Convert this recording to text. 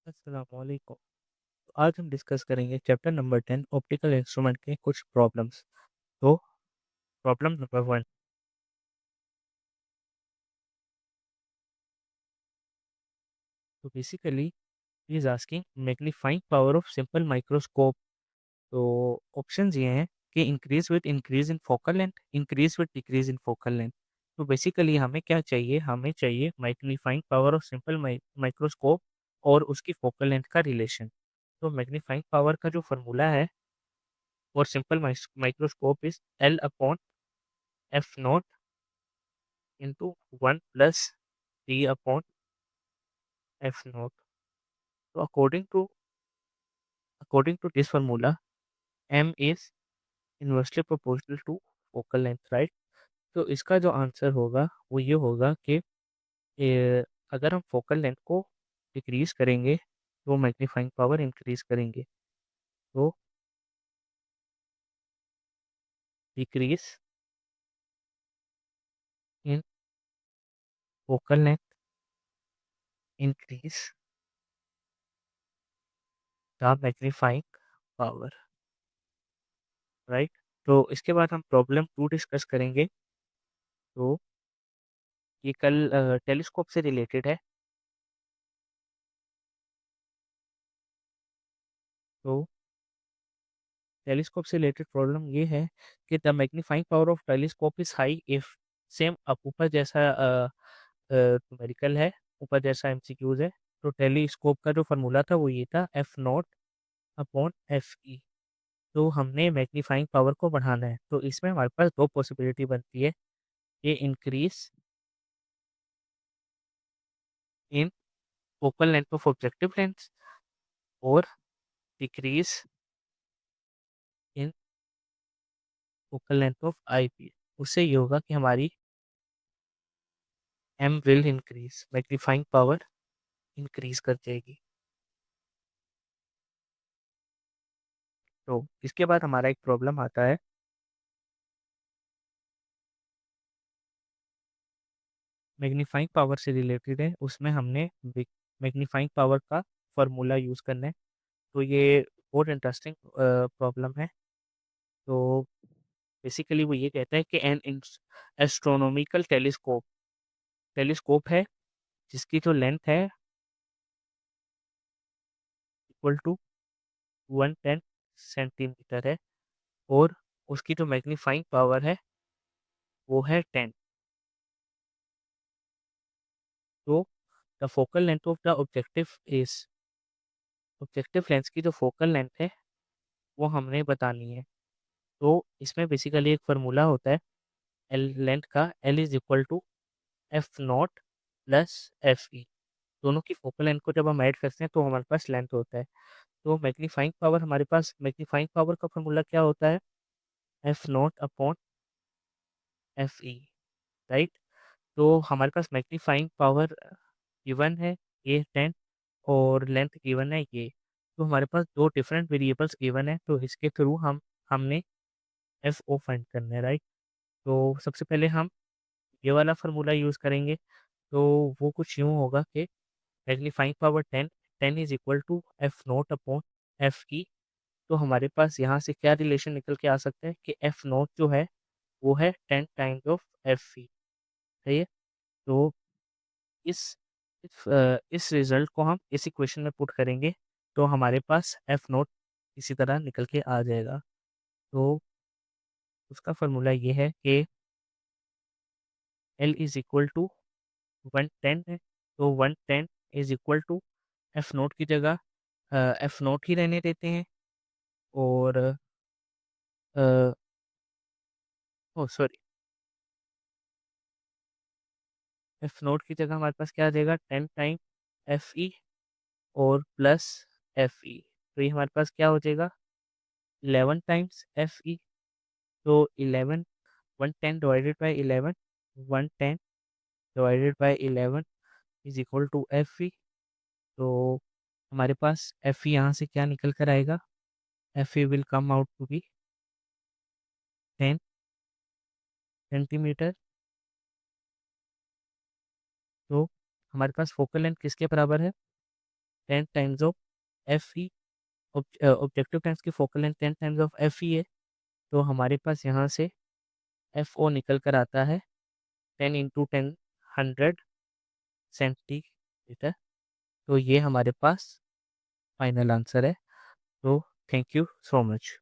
अस्सलामुअलैकुम। आज हम डिस्कस करेंगे चैप्टर नंबर 10 ऑप्टिकल इंस्ट्रूमेंट के कुछ प्रॉब्लम्स। तो प्रॉब्लम नंबर 1। तो basically he is asking magnifying power of simple microscope. तो ऑप्शंस ये हैं कि increase with increase in focal length, increase with decrease in focal length. तो बेसिकली हमें क्या चाहिए, हमें चाहिए magnifying power of simple microscope और उसकी फोकल लेंथ का रिलेशन। तो मैग्नीफाइंग पावर का जो फार्मूला है और simple microscope is L upon F not into 1 plus T upon F naught. So according to this formula, M is inversely proportional to focal length, right? तो इसका जो answer होगा वो ये होगा कि अगर हम फोकल लेंथ को डिक्रीज करेंगे तो मैग्नीफाइंग पावर इंक्रीज करेंगे। तो decrease in focal length increase the magnifying power, right. तो इसके बाद हम प्रॉब्लम 2 डिस्कस करेंगे। तो ये कल टेलीस्कोप से रिलेटेड है। तो टेलीस्कोप से रिलेटेड प्रॉब्लम ये है कि the magnifying power of telescope is high if same अब ऊपर जैसा न्यूमेरिकल है, ऊपर जैसा एमसीक्यूज है। तो टेलीस्कोप का जो फार्मूला था वो ये था F nought upon F E. तो हमने मैग्नीफाइंग पावर को बढ़ाना है, तो इसमें हमारे पास दो पॉसिबिलिटी बनती है, ये increase in focal length of objective lens और decrease in focal length of eyepiece. उससे ये होगा कि हमारी M will increase, magnifying power increase कर जाएगी। तो इसके बाद हमारा एक प्रॉब्लम आता है, मैग्नीफाइंग पावर से रिलेटेड है, उसमें हमने मैग्नीफाइंग पावर का फॉर्मूला यूज़ करना है। तो ये बहुत इंटरेस्टिंग प्रॉब्लम है। तो बेसिकली वो ये कहता है कि एन एस्ट्रोनॉमिकल टेलीस्कोप टेलीस्कोप है जिसकी जो लेंथ है इक्वल टू 110 सेंटीमीटर है और उसकी जो मैग्नीफाइंग पावर है वो है 10। तो the focal length of the objective is, objective lens की जो फोकल लेंथ है वो हमने बतानी है। तो इसमें बेसिकली एक फार्मूला होता है एल लेंथ का, L is equal to F nought plus F E. दोनों की फोकल लेंथ को जब हम ऐड करते हैं तो हमारे पास लेंथ होता है। तो मैग्नीफाइंग पावर, हमारे पास मैग्नीफाइंग पावर का फार्मूला क्या होता है, एफ नॉट अपॉन एफ ई, राइट। तो हमारे पास मैग्नीफाइंग पावर गिवन है ये 10 और लेंथ गिवन है ये। तो हमारे पास दो डिफरेंट वेरिएबल्स गिवन है, तो इसके थ्रू हमने एफ ओ फाइंड करना है, राइट। तो सबसे पहले हम ये वाला फार्मूला यूज़ करेंगे। तो वो कुछ यूँ होगा कि magnifying power 10, 10 is equal to F nought upon F E. तो हमारे पास यहाँ से क्या रिलेशन निकल के आ सकता है कि एफ नॉट जो है वो है 10 टाइम्स ऑफ एफ ई, सही है। तो इस इस रिजल्ट को हम इस इक्वेशन में पुट करेंगे तो हमारे पास एफ नॉट इसी तरह निकल के आ जाएगा। तो उसका फार्मूला ये है कि एल इज़ इक्वल टू 110 है। तो 110 is equal to F nought की जगह एफ नोट ही रहने देते हैं और ओ सॉरी, एफ नोट की जगह हमारे पास क्या आ जाएगा 10 टाइम एफ ई और प्लस एफ ई। तो ये हमारे पास क्या हो जाएगा 11 टाइम्स एफ ई। तो 11, 110 divided by 11, 110 divided by 11 is equal to F E. तो हमारे पास एफ ई यहाँ से क्या निकल कर आएगा, F E will come out to be 10 centimetre. तो हमारे पास फोकल लेंथ किसके बराबर है, 10 times of F E, objective lens की focal length 10 times of F E है, तो हमारे पास यहाँ से एफ ओ निकल कर आता है 10 इंटू 10 100 सेंटीमीटर। तो ये हमारे पास फाइनल आंसर है। तो थैंक यू सो मच।